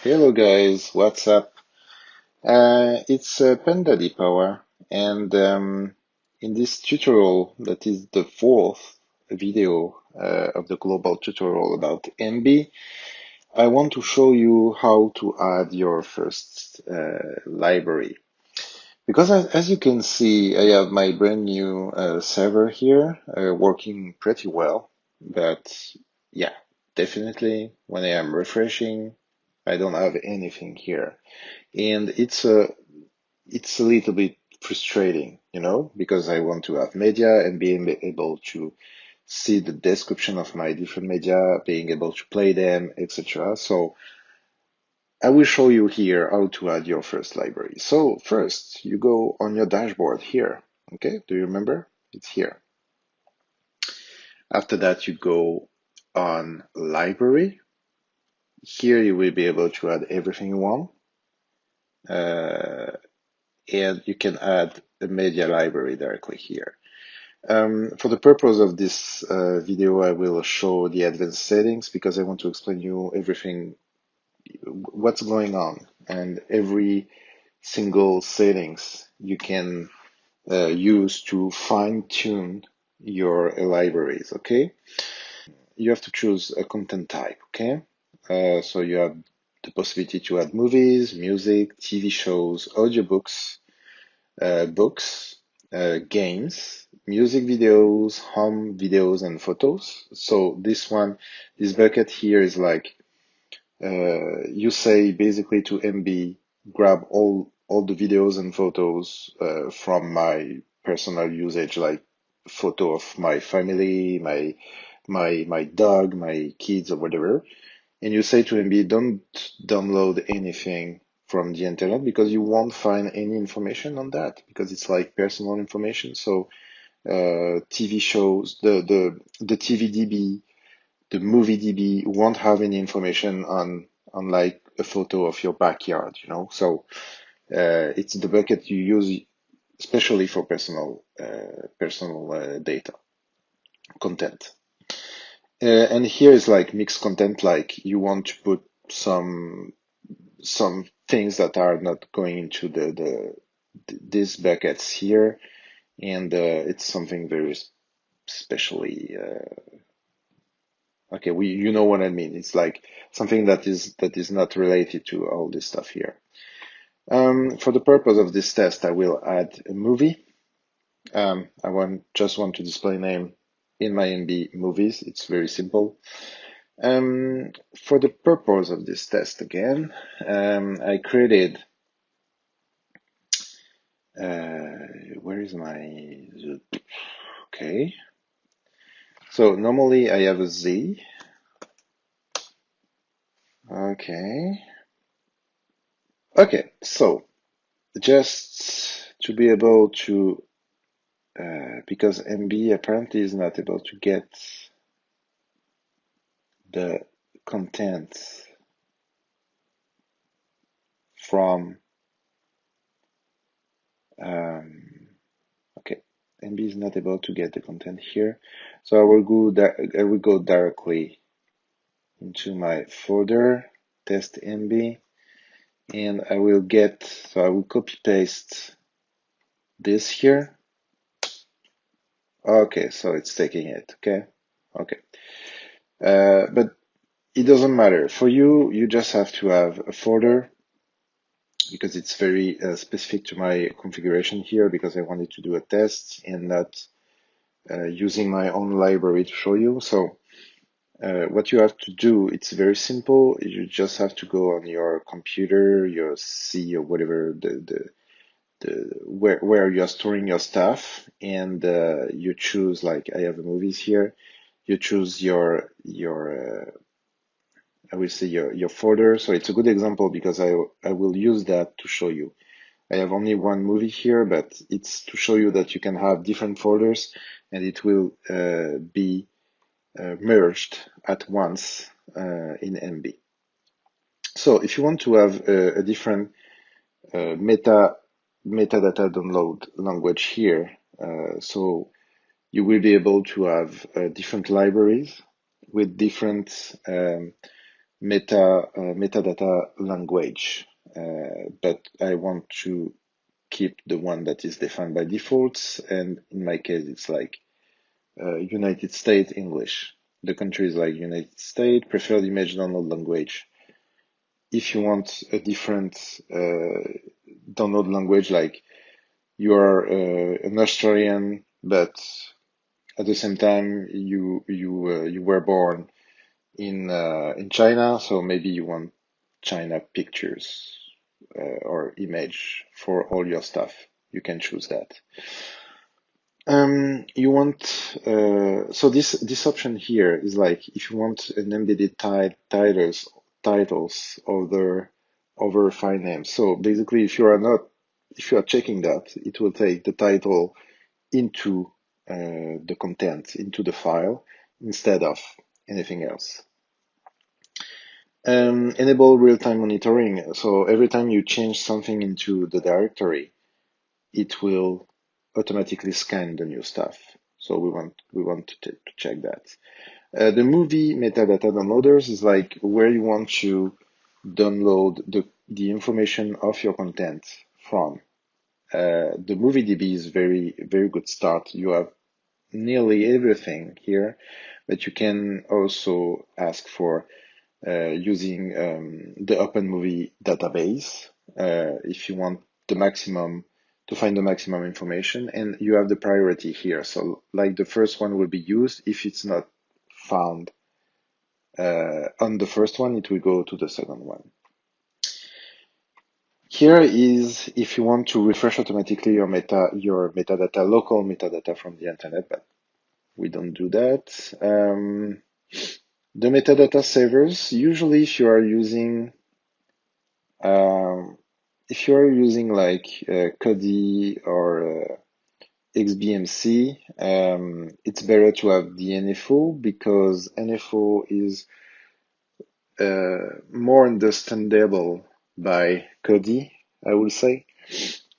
Hello guys, what's up? It's Panda Power, and in this tutorial, that is the fourth video of the global tutorial about Emby, I want to show you how to add your first library. Because as you can see, I have my brand new server here working pretty well, but yeah, definitely when I am refreshing, I don't have anything here. And it's a little bit frustrating, because I want to have media and being able to see the description of my different media, being able to play them, etc. So I will show you here how to add your first library. So first, you go on your dashboard here. Okay, do you remember? It's here. After that, you go on library. Here you will be able to add everything you want. And you can add a media library directly here. For the purpose of this video, I will show the advanced settings because I want to explain you everything, what's going on, and every single settings you can use to fine tune your libraries. Okay, you have to choose a content type. Okay, so you have the possibility to add movies, music, TV shows, audiobooks, books, games, music videos, home videos, and photos. So this bucket here is like you say basically to MB, grab all the videos and photos from my personal usage, like photo of my family, my dog, my kids, or whatever, and you say to MB, don't download anything from the internet because you won't find any information on that because it's like personal information. So TV shows, the TV DB, the movie DB won't have any information on like a photo of your backyard, So it's the bucket you use especially for personal data content. And here is like mixed content, like you want to put some things that are not going into these buckets here, and it's something very specially okay. You know what I mean. It's like something that is not related to all this stuff here. For the purpose of this test, I will add a movie. I just want to display name in my MB movies. It's very simple. For the purpose of this test again, I created where is my okay. So normally I have a Z. Okay. Okay, so just to be able to because MB apparently is not able to get the content from okay, MB is not able to get the content here, so I will go directly into my folder test MB, and I will copy paste this here. Okay, so it's taking it. Okay, but it doesn't matter for you. You just have to have a folder because it's very specific to my configuration here because I wanted to do a test and not using my own library to show you. So what you have to do, it's very simple. You just have to go on your computer, your C or whatever where you're storing your stuff, and you choose, like I have the movies here. You choose your I will say your folder. So it's a good example because I will use that to show you. I have only one movie here, but it's to show you that you can have different folders and it will be merged at once in MB. So if you want to have a different metadata download language here, so you will be able to have different libraries with different metadata language, but I want to keep the one that is defined by defaults, and in my case, it's like United States English. The country is like United States, preferred image download language. If you want a different download language, like you are an Australian, but at the same time you were born in China, so maybe you want China pictures or image for all your stuff. You can choose that. You want so this option here is like if you want an embedded titles over file names. So basically, if you are checking that, it will take the title into the content into the file instead of anything else. Enable real-time monitoring. So every time you change something into the directory, it will automatically scan the new stuff. So we want to check that. The movie metadata downloaders is like where you want to download the information of your content from. The movie DB is very good start. You have nearly everything here, but you can also ask for using the Open Movie database if you want the maximum to find the maximum information, and you have the priority here. So like the first one will be used. If it's not found on the first one, it will go to the second one. Here is if you want to refresh automatically your metadata, local metadata from the internet, but we don't do that. The metadata savers, usually if you are using like Kodi or XBMC, it's better to have the NFO because NFO is more understandable by Kodi, I will say.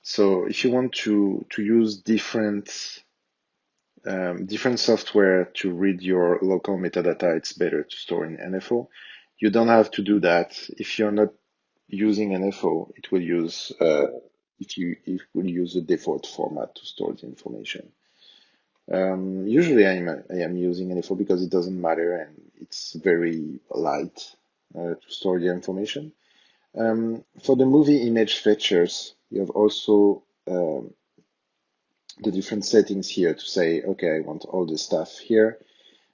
So if you want to use different software to read your local metadata, it's better to store in NFO. You don't have to do that. If you're not using NFO, it will use it will use the default format to store the information. Usually I am using NFO because it doesn't matter and it's very light to store the information. For the movie image fetchers, you have also the different settings here to say, okay, I want all this stuff here.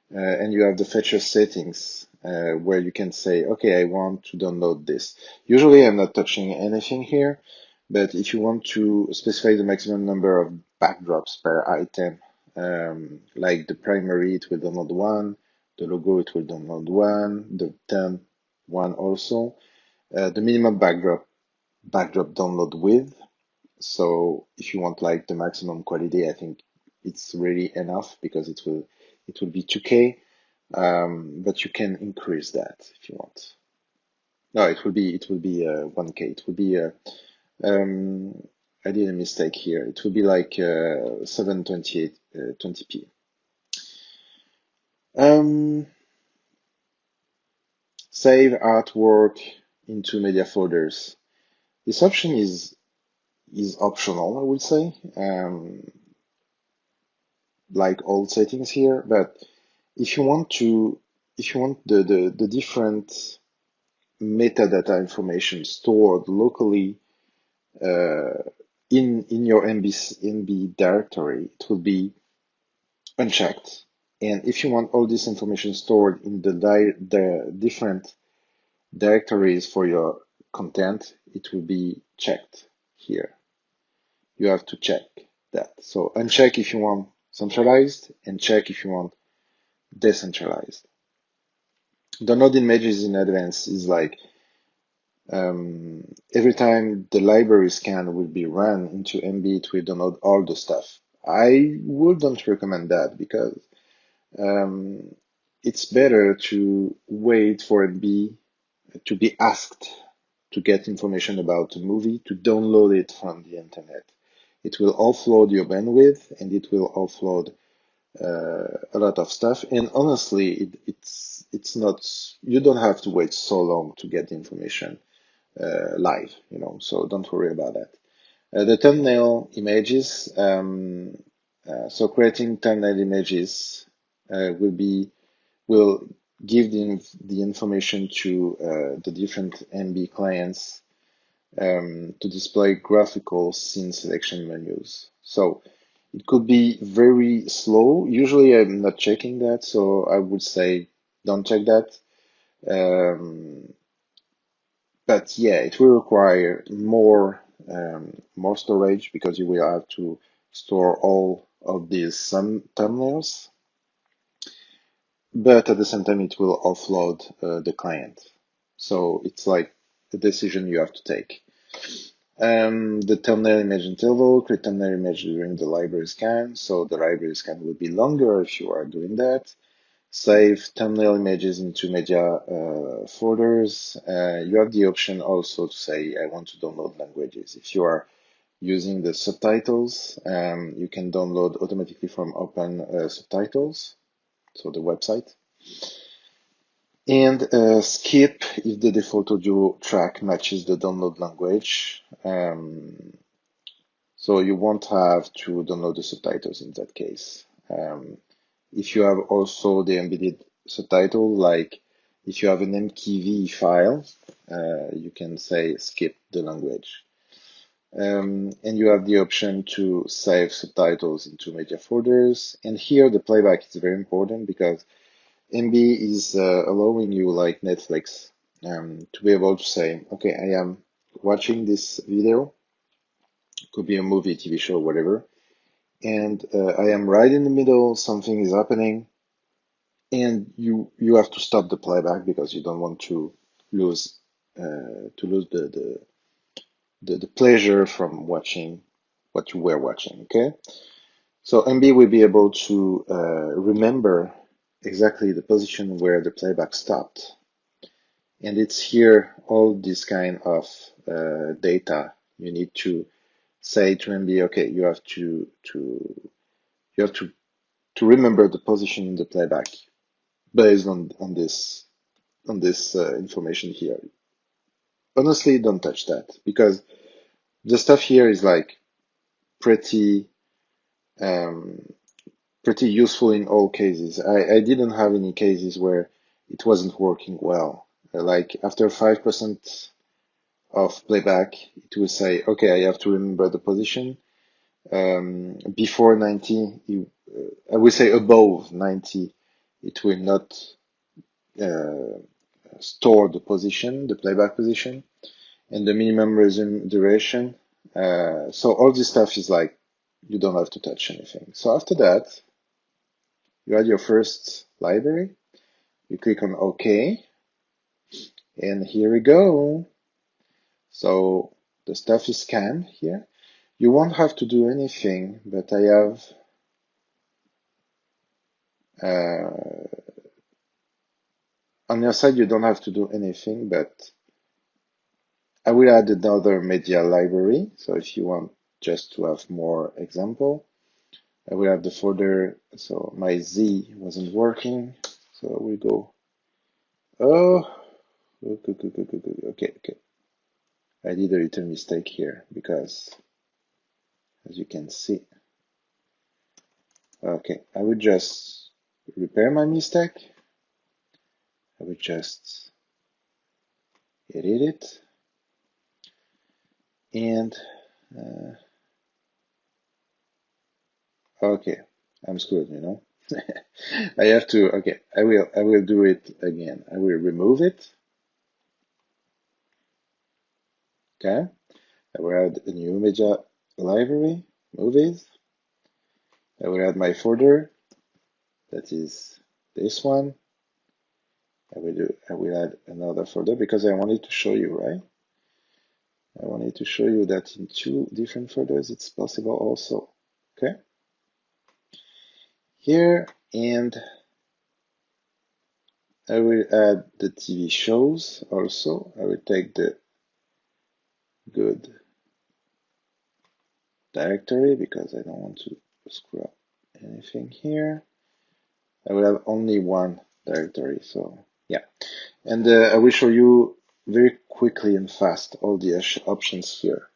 And you have the fetcher settings where you can say, okay, I want to download this. Usually I'm not touching anything here, but if you want to specify the maximum number of backdrops per item, like the primary, it will download one, the logo, it will download one, the thumb, one also. The minimum backdrop download width. So if you want like the maximum quality, I think it's really enough because it will be 2K, but you can increase that if you want. No, it will be 1K. It will be I did a mistake here. It will be like 728 20p. Save artwork into media folders. This option is optional, I would say. Like all settings here, but if you want the different metadata information stored locally in your Emby directory, it will be unchecked. And if you want all this information stored in the different directories for your content, it will be checked here. You have to check that. So uncheck if you want centralized and check if you want decentralized. Download images in advance is like every time the library scan will be run into Emby, it will download all the stuff. I wouldn't recommend that because it's better to wait for Emby to be asked to get information about a movie, to download it from the internet. It will offload your bandwidth and it will offload a lot of stuff. And honestly, it's not, you don't have to wait so long to get the information live, so don't worry about that. The thumbnail images, so creating thumbnail images will give the information to the different Emby clients to display graphical scene selection menus. So it could be very slow. Usually I'm not checking that, so I would say don't check that. But yeah, it will require more storage because you will have to store all of these thumbnails. But at the same time, it will offload the client. So it's like a decision you have to take. The thumbnail image interval, create thumbnail image during the library scan. So the library scan will be longer if you are doing that. Save thumbnail images into media folders. You have the option also to say, I want to download languages. If you are using the subtitles, you can download automatically from Open Subtitles, so the website. And skip if the default audio track matches the download language. So you won't have to download the subtitles in that case. If you have also the embedded subtitle, like if you have an MKV file, you can say skip the language. And you have the option to save subtitles into media folders. And here the playback is very important because Emby is allowing you, like Netflix, to be able to say, okay, I am watching this video, could be a movie, TV show, whatever, and I am right in the middle, something is happening, and you have to stop the playback because you don't want to lose the pleasure from watching what you were watching. Okay, so Emby will be able to remember exactly the position where the playback stopped. And it's here all this kind of data you need to say to Emby, okay, you have to remember the position in the playback based on this information here. Honestly, don't touch that because the stuff here is like pretty um, pretty useful in all cases. I didn't have any cases where it wasn't working well. Like after 5% of playback, it will say, okay, I have to remember the position. Before 90, I will say above 90, it will not uh, store the position, the playback position, and the minimum resume duration. So all this stuff is like, you don't have to touch anything. So after that, you add your first library, you click on OK, and here we go. So the stuff is scanned here. You won't have to do anything, but I have on your side, you don't have to do anything, but I will add another media library. So if you want just to have more example, I will have the folder. So my Z wasn't working. So we go. Oh, okay. I did a little mistake here because as you can see, okay, I will just repair my mistake. I will just edit it and okay, I'm screwed, I have to, okay, I will do it again. I will remove it. Okay. I will add a new media library, movies. I will add my folder. That is this one. I will add another folder because I wanted to show you, right? I wanted to show you that in two different folders, it's possible also. Okay. Here, and I will add the TV shows also. I will take the good directory because I don't want to screw up anything here. I will have only one directory. So yeah, and I will show you very quickly and fast all the options here.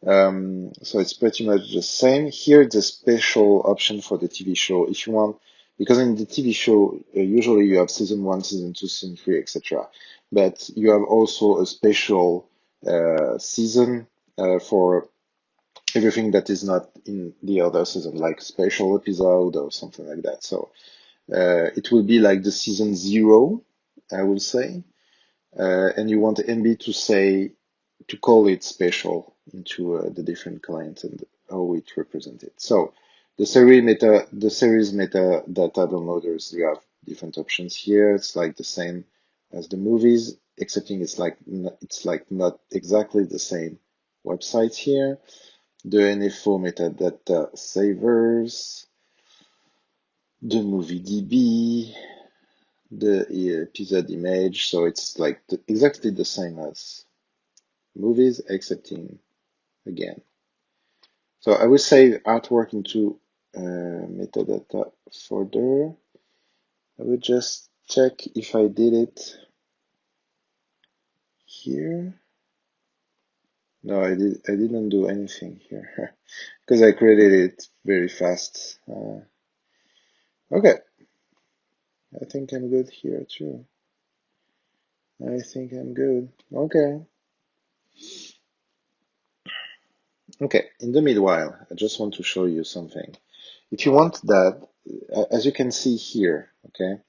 So it's pretty much the same. Here, it's a special option for the TV show. If you want, because in the TV show, usually you have season 1, season 2, season 3, etc. But you have also a special season for everything that is not in the other season, like special episode or something like that. So it will be like the season 0, I will say. And you want Emby to say, to call it special into the different clients and how it represents it. So the series meta data downloaders, you have different options here. It's like the same as the movies, excepting it's like not exactly the same websites here. The NFO metadata savers, the movie DB, the episode image. So it's like exactly the same as movies, excepting again. So I will save artwork into metadata folder. I will just check if I did it here. No, I didn't do anything here because I created it very fast. Okay, I think I'm good here too. I think I'm good. Okay. Okay, in the meanwhile, I just want to show you something. If you want that, as you can see here, okay,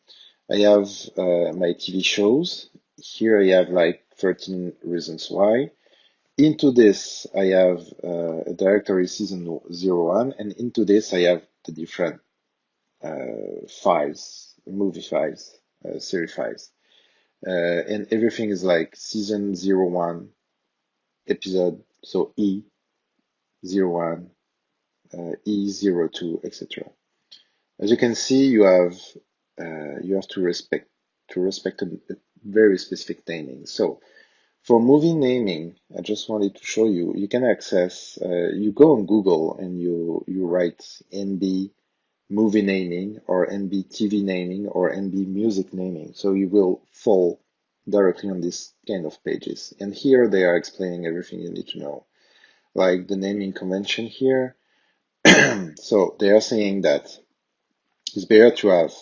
I have my TV shows. Here I have like 13 reasons why. Into this, I have a directory season 01, and into this, I have the different files, movie files, series files. And everything is like season 01, episode, so E01, E02, etc. As you can see, you have to respect a very specific naming. So for movie naming, I just wanted to show you, you can access, you go on Google and you write NB movie naming or NB TV naming or NB music naming. So you will fall directly on this kind of pages. And here they are explaining everything you need to know, like the naming convention here. So they are saying that it's better to have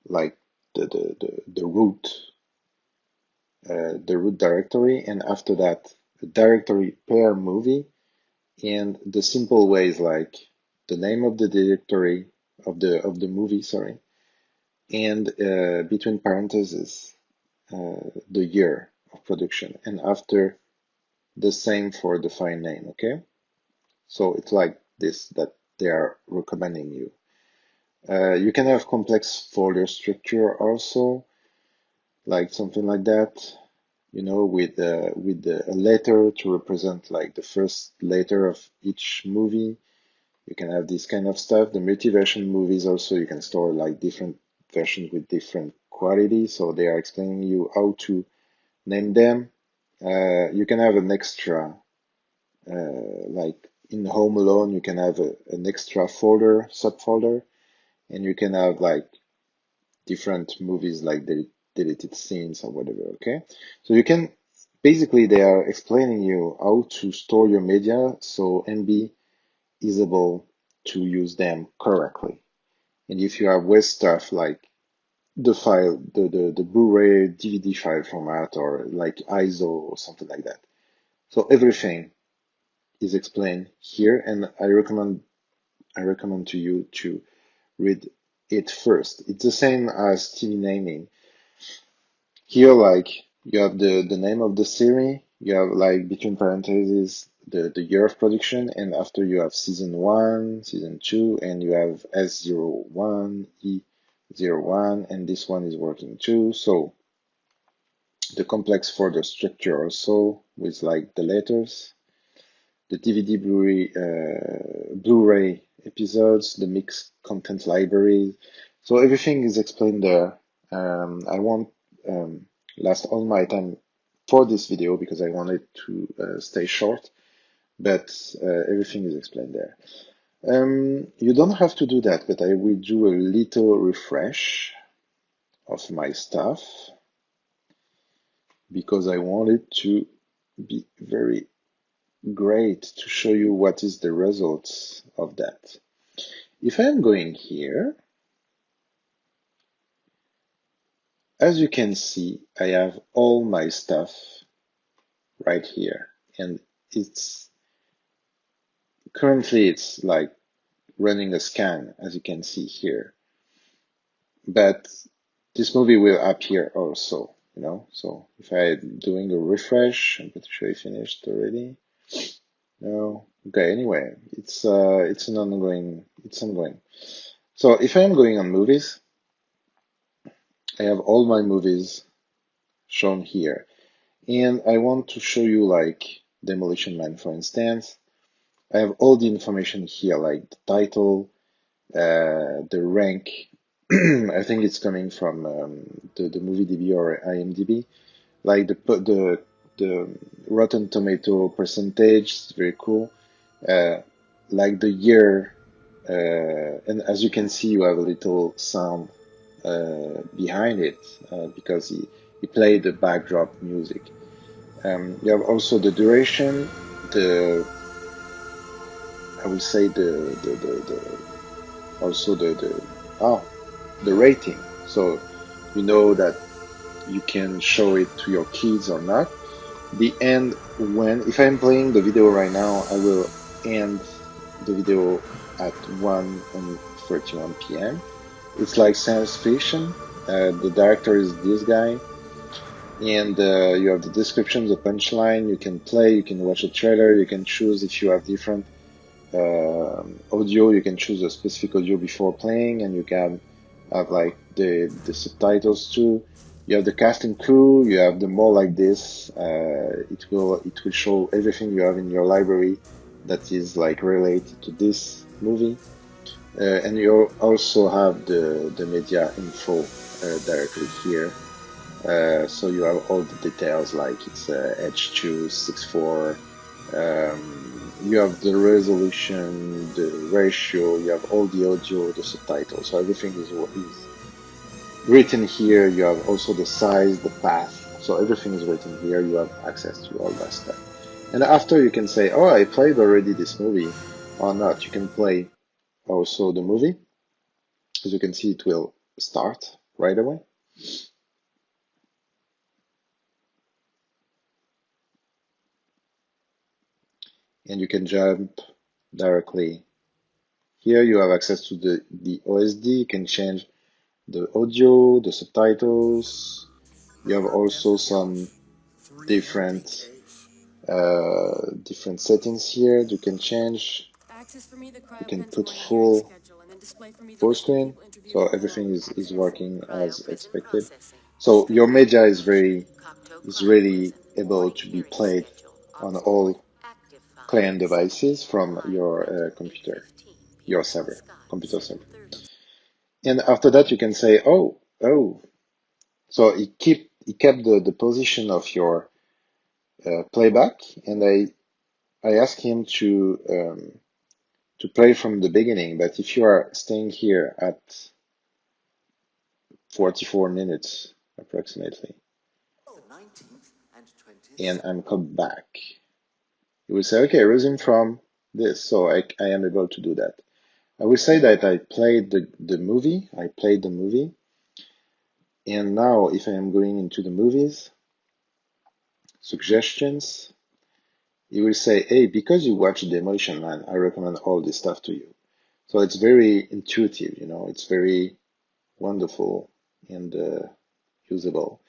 like the root directory, and after that, a directory per movie. And the simple way is like the name of the directory of the movie, sorry, and between parentheses the year of production, and after the same for the file name. Okay, so it's like this that they are recommending you. You can have complex folder structure also, like something like that, you know, with a letter to represent like the first letter of each movie. You can have this kind of stuff. The multi-version movies also, you can store like different versions with different quality. So they are explaining you how to name them. You can have an extra, like in Home Alone, you can have an extra folder, subfolder, and you can have like different movies like deleted scenes or whatever. Okay, so you can basically they are explaining you how to store your media so MB is able to use them correctly. And if you have waste stuff like the file, the Blu-ray DVD file format or like ISO or something like that. So everything is explained here, and I recommend to you to read it first. It's the same as TV naming. Here, like you have the name of the series, you have like between parentheses the year of production, and after you have season 1, season 2, and you have S01, E01, and this one is working too. So the complex folder structure also with like the letters, the DVD Blu-ray episodes, the mixed content library. So everything is explained there. I won't last all my time for this video because I wanted to stay short, but everything is explained there. You don't have to do that, but I will do a little refresh of my stuff because I want it to be very great to show you what is the results of that. If I'm going here, as you can see, I have all my stuff right here, and it's currently it's like running a scan, as you can see here. But this movie will appear also, you know. So if I'm doing a refresh, I'm pretty sure I finished already. No, okay. Anyway, it's ongoing. So if I'm going on movies, I have all my movies shown here, and I want to show you like Demolition Man, for instance. I have all the information here, like the title, the rank. I think it's coming from the movie DB or IMDb. Like the Rotten Tomato percentage is very cool. Uh, like the year, and as you can see, you have a little sound behind it because he played the backdrop music. You have also the duration, the I will say the also the rating. So you know that you can show it to your kids or not. The end when if I'm playing the video right now, I will end the video at 1:31 p.m. It's like science fiction. The director is this guy, and you have the description, the punchline. You can play, you can watch a trailer, you can choose if you have different audio. You can choose a specific audio before playing, and you can have like the subtitles too. You have the cast and crew. You have the more like this. It will show everything you have in your library that is like related to this movie, and you also have the media info directly here. So you have all the details like it's H.264. You have the resolution, the ratio, you have all the audio, the subtitles. So everything is written here. You have also the size, the path. So everything is written here. You have access to all that stuff. And after you can say, oh, I played already this movie or not. You can play also the movie. As you can see, it will start right away. And you can jump directly here. You have access to the OSD. You can change the audio, the subtitles. You have also some different different settings here you can change. You can put full screen, so everything is working as expected. So your media is really able to be played on all client devices from your your server, computer server. And after that, you can say, oh. So it kept the position of your playback, and I asked him to play from the beginning. But if you are staying here at 44 minutes approximately, and I'm come back, you will say, okay, resume from this. So I am able to do that. I will say that I played the movie. I played the movie. And now if I am going into the movies, suggestions, you will say, hey, because you watched Demolition Man, I recommend all this stuff to you. So it's very intuitive, you know, it's very wonderful and usable.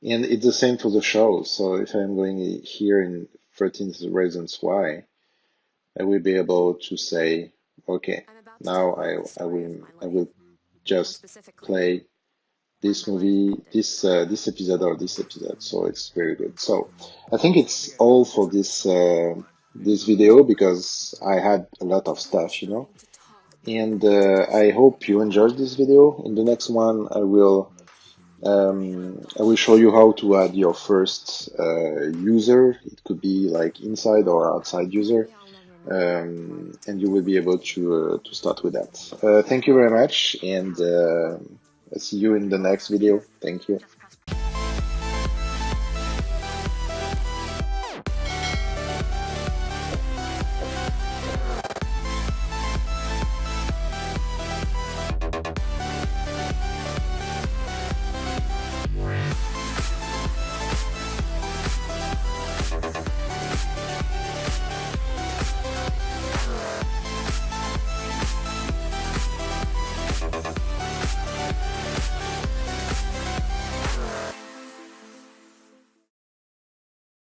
And it's the same for the shows. So if I'm going here in 13 Reasons Why, I will be able to say, okay, now I will just play this movie, this episode or this episode. So it's very good. So I think it's all for this video because I had a lot of stuff, you know. And I hope you enjoyed this video. In the next one, I will show you how to add your first user. It could be like inside or outside user, and you will be able to start with that. Thank you very much, and See you in the next video. Thank you.